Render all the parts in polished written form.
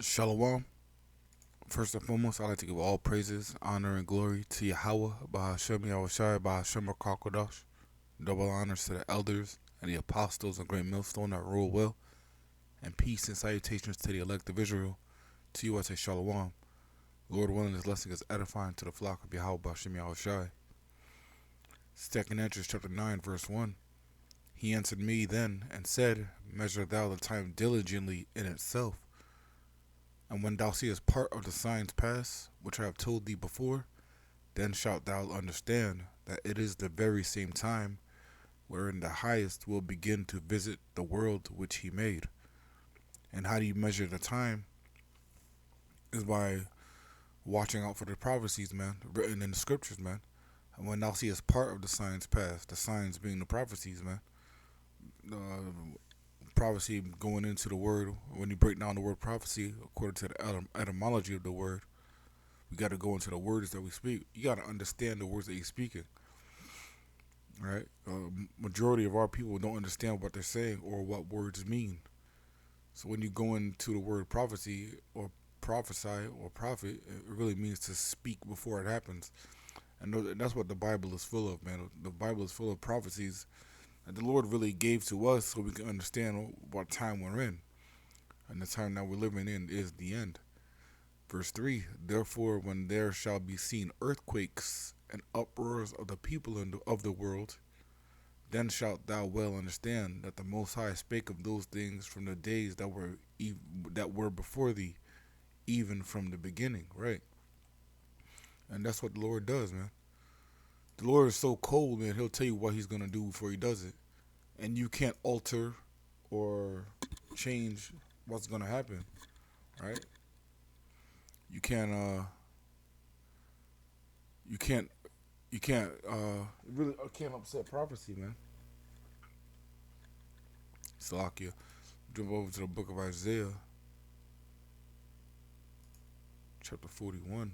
Shalom. First and foremost, I'd like to give all praises, honor, and glory to Yahweh, Bahashem Yahushai, Bahashem Kakodash. Double honors to the elders and the apostles and great millstone that rule well, and peace and salutations to the elect of Israel. To you I say Shalom. Lord willing, this lesson is edifying to the flock of Yahweh, Bahashem Yahushai. Second Ezra chapter 9, verse 1. He answered me then and said, Measure thou the time diligently in itself. And when thou seest part of the signs pass, which I have told thee before, then shalt thou understand that it is the very same time wherein the highest will begin to visit the world which he made. And how do you measure the time? Is by watching out for the prophecies, man, written in the scriptures, man. And when thou seest part of the signs pass, the signs being the prophecies, man. Prophecy going into the word, when you break down the word prophecy according to the etymology of the word, we got to go into the words that we speak. You got to understand the words that you're speaking, right? Majority of our people don't understand what they're saying or what words mean. So when you go into the word prophecy or prophesy or prophet, it really means to speak before it happens. And that's what the Bible is full of, man. The Bible is full of prophecies that the Lord really gave to us so we can understand what time we're in. And the time that we're living in is the end. Verse 3, Therefore, when there shall be seen earthquakes and uproars of the people of the world, then shalt thou well understand that the Most High spake of those things from the days that were before thee, even from the beginning, right? And that's what the Lord does, man. The Lord is so cold, man. He'll tell you what he's going to do before he does it. And you can't alter or change what's going to happen, right? You can't, really can't upset prophecy, man. Salakia. Jump over to the book of Isaiah, chapter 41.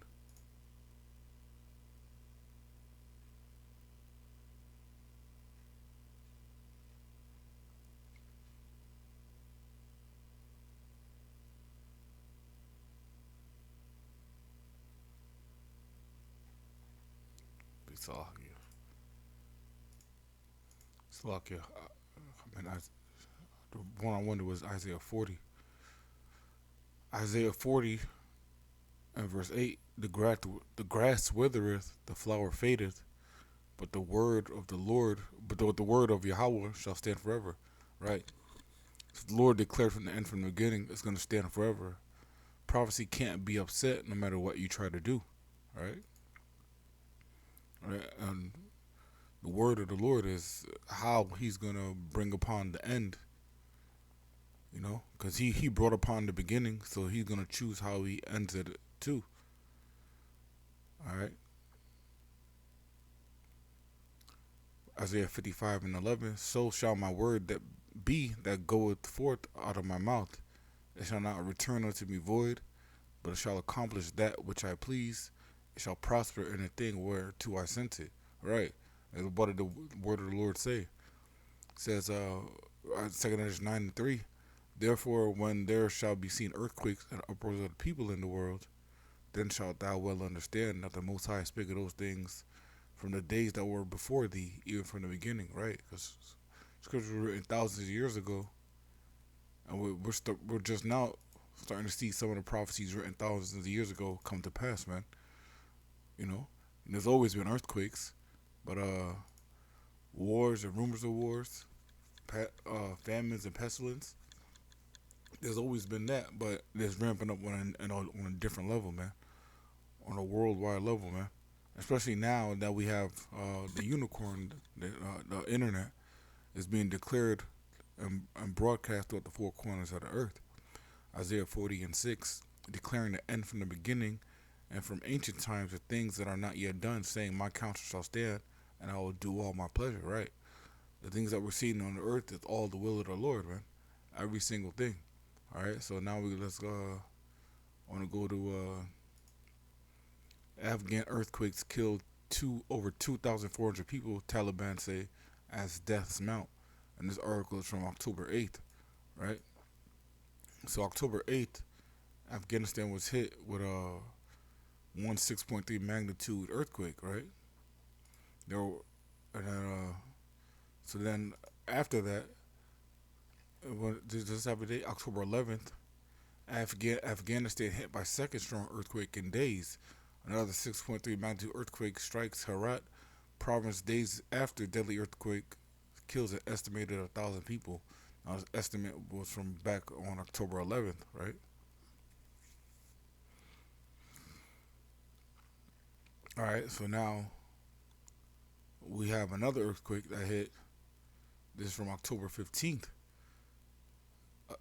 Salakia. Salakia. The one I wonder was Isaiah 40. Isaiah 40 and verse 8. The grass withereth, the flower fadeth, but the word of the Lord, but the word of Yahweh shall stand forever. Right? So the Lord declared from the end, from the beginning, it's going to stand forever. Prophecy can't be upset no matter what you try to do. Right? Right? And the word of the Lord is how he's going to bring upon the end. You know, because he brought upon the beginning, so he's going to choose how he ends it too. All right. Isaiah 55 and 11. So shall my word that be that goeth forth out of my mouth. It shall not return unto me void, but it shall accomplish that which I please. It shall prosper in the thing whereto I sent it. Right. And what did the word of the Lord say? It says, 2 Ezra 9 and 3. Therefore, when there shall be seen earthquakes and uproars of the people in the world, then shalt thou well understand that the Most High spake of those things from the days that were before thee, even from the beginning, right? Because scriptures were written thousands of years ago, and we're just now starting to see some of the prophecies written thousands of years ago come to pass, man. You know, and there's always been earthquakes, but wars and rumors of wars, famines and pestilence. There's always been that, but it's ramping up on a different level, man. On a worldwide level, man. Especially now that we have the unicorn, the internet is being declared and broadcast throughout the four corners of the earth. Isaiah 40 and 6, declaring the end from the beginning and from ancient times the things that are not yet done, saying, My counsel shall stand, and I will do all my pleasure, right? The things that we're seeing on the earth is all the will of the Lord, man. Every single thing. All right, so now let's want to go to Afghan earthquakes killed over 2,400 people. Taliban say as deaths mount, and this article is from October 8th, right? So October 8th Afghanistan was hit with a 1 6.3 magnitude earthquake, right? There were, and so then after that, this happened day, October 11th. Afghanistan hit by second strong earthquake in days. Another 6.3 magnitude earthquake strikes Herat province days after deadly earthquake kills an estimated 1,000 people. Now, this estimate was from back on October 11th, right? All right, so now we have another earthquake that hit. This is from October 15th.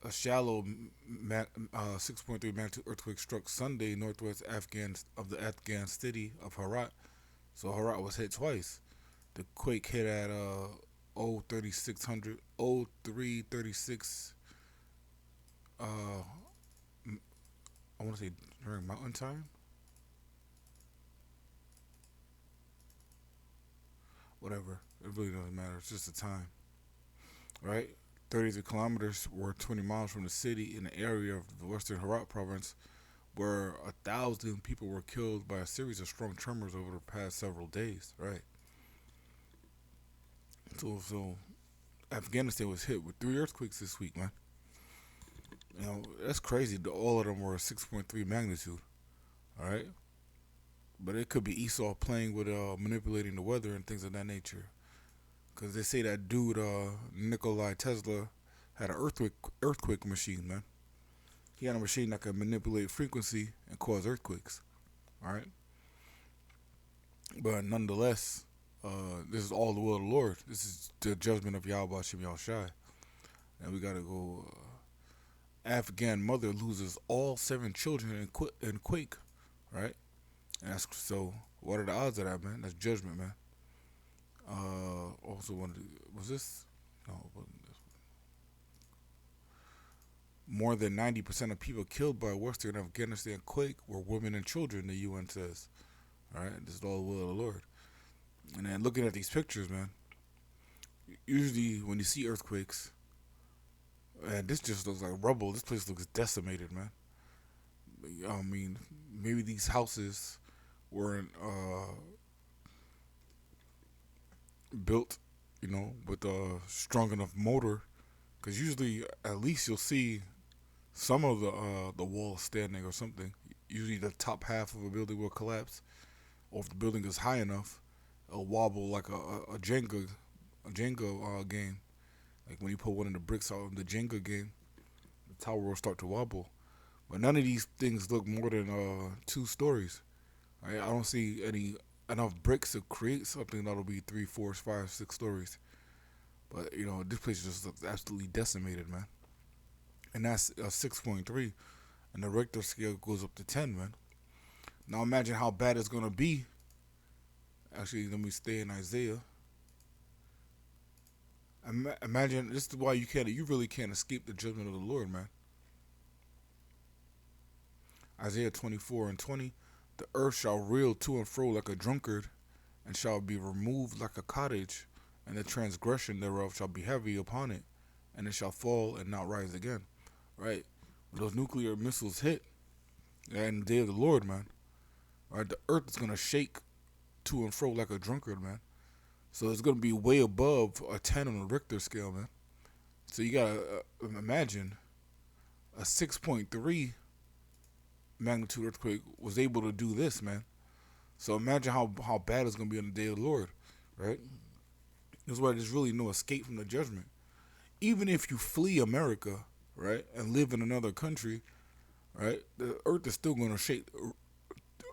A shallow 6.3 magnitude earthquake struck Sunday northwest Afghan of the Afghan city of Herat. So Herat was hit twice. The quake hit at 3600 0336 I want to say during mountain time. Whatever. It really doesn't matter. It's just the time, right? 33 kilometers or 20 miles from the city in the area of the western Herat province, where 1,000 people were killed by a series of strong tremors over the past several days, right? So Afghanistan was hit with three earthquakes this week, man. You know, that's crazy. All of them were a 6.3 magnitude, all right? But it could be Esau playing with manipulating the weather and things of that nature. Because they say that dude, Nikolai Tesla, had an earthquake machine, man. He had a machine that could manipulate frequency and cause earthquakes, all right? But nonetheless, this is all the will of the Lord. This is the judgment of Yahweh Shem Yahushai. And we got to go. Afghan mother loses all seven children in quake, right? And that's so. What are the odds of that, man? That's judgment, man. Also, was this? No, it wasn't this. More than 90% of people killed by Western Afghanistan quake were women and children. The UN says. All right, this is all the will of the Lord. And then looking at these pictures, man. Usually, when you see earthquakes, and this just looks like rubble. This place looks decimated, man. I mean, maybe these houses weren't built, with a strong enough mortar. Because usually, at least you'll see some of the walls standing or something. Usually, the top half of a building will collapse, or if the building is high enough, it'll wobble like a Jenga game. Like when you put one of the bricks out in the Jenga game, the tower will start to wobble. But none of these things look more than 2 stories. Right? I don't see any enough bricks to create something that'll be 3, 4, 5, 6 stories. But this place just looks absolutely decimated, man. And that's a 6.3, and the Richter scale goes up to 10, man. Now imagine how bad it's gonna be. Actually, let me stay in Isaiah. Imagine this is why you really can't escape the judgment of the Lord, man. Isaiah 24:20, the earth shall reel to and fro like a drunkard, and shall be removed like a cottage, and the transgression thereof shall be heavy upon it, and it shall fall and not rise again. Right? When those nuclear missiles hit, and the day of the Lord, man, right, the earth is gonna shake to and fro like a drunkard, man. So it's gonna be way above a 10 on the Richter scale, man. So you gotta imagine a 6.3 magnitude earthquake was able to do this, man. So imagine how bad it's gonna be on the day of the Lord, right? That's why there's really no escape from the judgment. Even if you flee America, right, and live in another country, right, the earth is still gonna shake,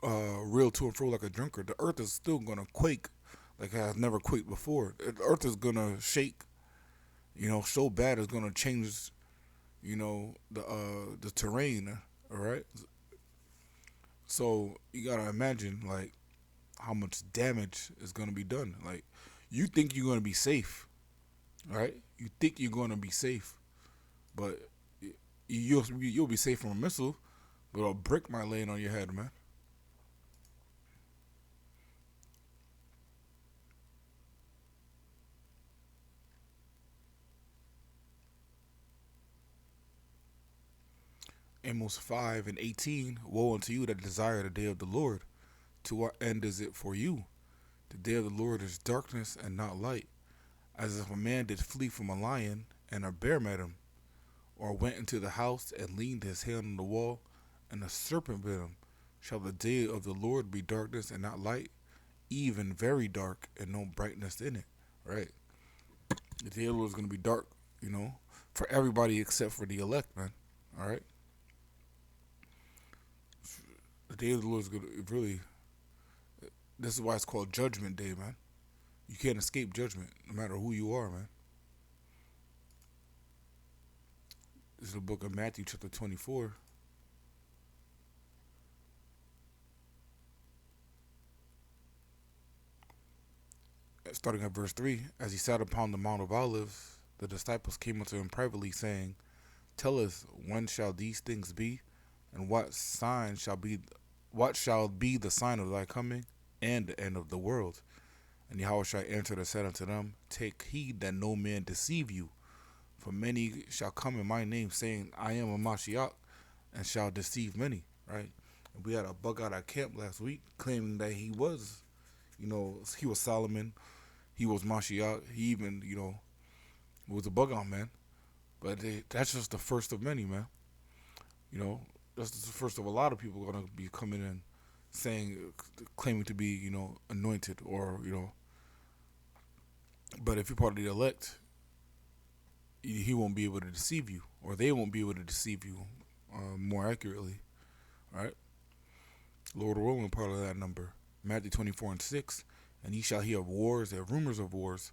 reel to and fro like a drunkard. The earth is still gonna quake like it has never quaked before. The earth is gonna shake, so bad it's gonna change, the terrain. All right. So you gotta imagine like how much damage is gonna be done. Like you think you're gonna be safe, right? You think you're gonna be safe, but you'll be safe from a missile, but a brick might land on your head, man. Amos 5:18. Woe unto you that desire the day of the Lord. To what end is it for you? The day of the Lord is darkness and not light, as if a man did flee from a lion, and a bear met him, or went into the house and leaned his hand on the wall, and a serpent bit him. Shall the day of the Lord be darkness and not light, even very dark and no brightness in it? Right? The day of the Lord is going to be dark, for everybody except for the elect, man. All right? The day of the Lord is going to really, this is why it's called Judgment Day, man. You can't escape judgment, no matter who you are, man. This is the book of Matthew, chapter 24. Starting at verse 3. As he sat upon the Mount of Olives, the disciples came unto him privately, saying, Tell us, when shall these things be? And what shall be the sign of thy coming and the end of the world? And Yahushua answered and said unto them, Take heed that no man deceive you. For many shall come in my name, saying, I am a Mashiach, and shall deceive many. Right? And we had a bug out at camp last week claiming that he was, he was Solomon, he was Mashiach, he even, was a bug out man. But that's just the first of many, man. That's just the first of a lot of people going to be coming in saying, claiming to be, anointed or, but if you're part of the elect, he won't be able to deceive you, or they won't be able to deceive you more accurately, right? Lord willing, part of that number. Matthew 24:6, and ye shall hear of wars and rumors of wars.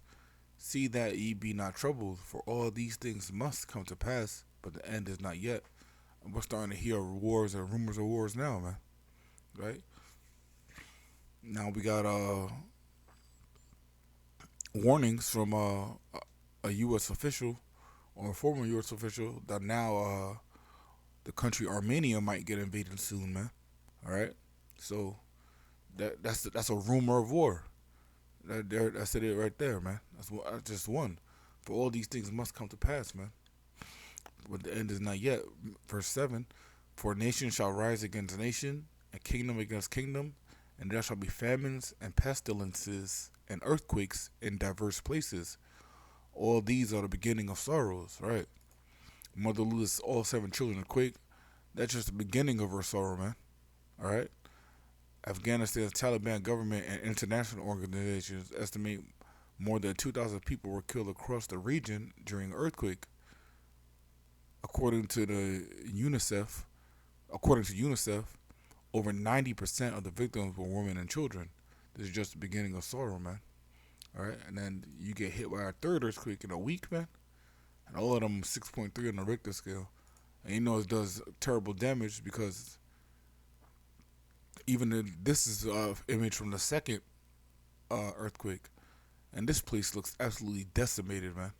See that ye be not troubled, for all these things must come to pass, but the end is not yet. And we're starting to hear wars and rumors of wars now, man. Right? Now we got warnings from a U.S. official or a former U.S. official that now the country Armenia might get invaded soon, man. All right, so that's a rumor of war. That's it right there, man. That's just one. For all these things must come to pass, man. But the end is not yet. Verse 7, For nation shall rise against nation, and kingdom against kingdom, and there shall be famines and pestilences and earthquakes in diverse places. All these are the beginning of sorrows, right? Mother loses all 7 children in a quake. That's just the beginning of her sorrow, man. All right? Afghanistan's Taliban government and international organizations estimate more than 2,000 people were killed across the region during an earthquake. According to UNICEF, over 90% of the victims were women and children. This is just the beginning of sorrow, man. All right, and then you get hit by a third earthquake in a week, man, and all of them 6.3 on the Richter scale, and it does terrible damage because this is an image from the second earthquake, and this place looks absolutely decimated, man.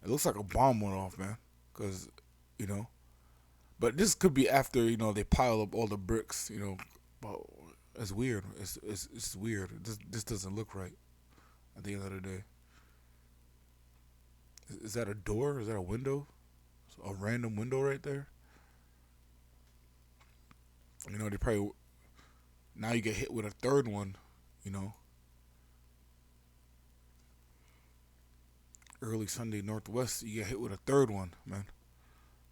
It looks like a bomb went off, man, because but this could be after they pile up all the bricks, but it's weird. It's weird. This doesn't look right. At the end of the day, is that a door? Is that a window? A random window right there? They probably now you get hit with a third one. Early Sunday Northwest, you get hit with a third one, man.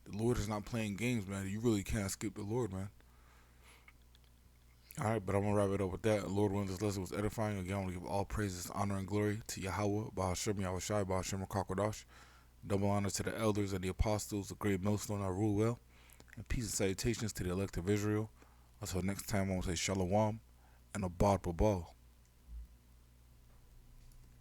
The Lord is not playing games, man. You really can't skip the Lord, man. All right, but I'm going to wrap it up with that. Lord, when this lesson was edifying, again, I want to give all praises, honor, and glory to Yahweh, Bahashem, Yahushai, Bahashem, Kakodash. Double honor to the elders and the apostles, the great millstone I rule well. And peace and salutations to the elect of Israel. Until next time, I want to say Shalom and Abad Babal.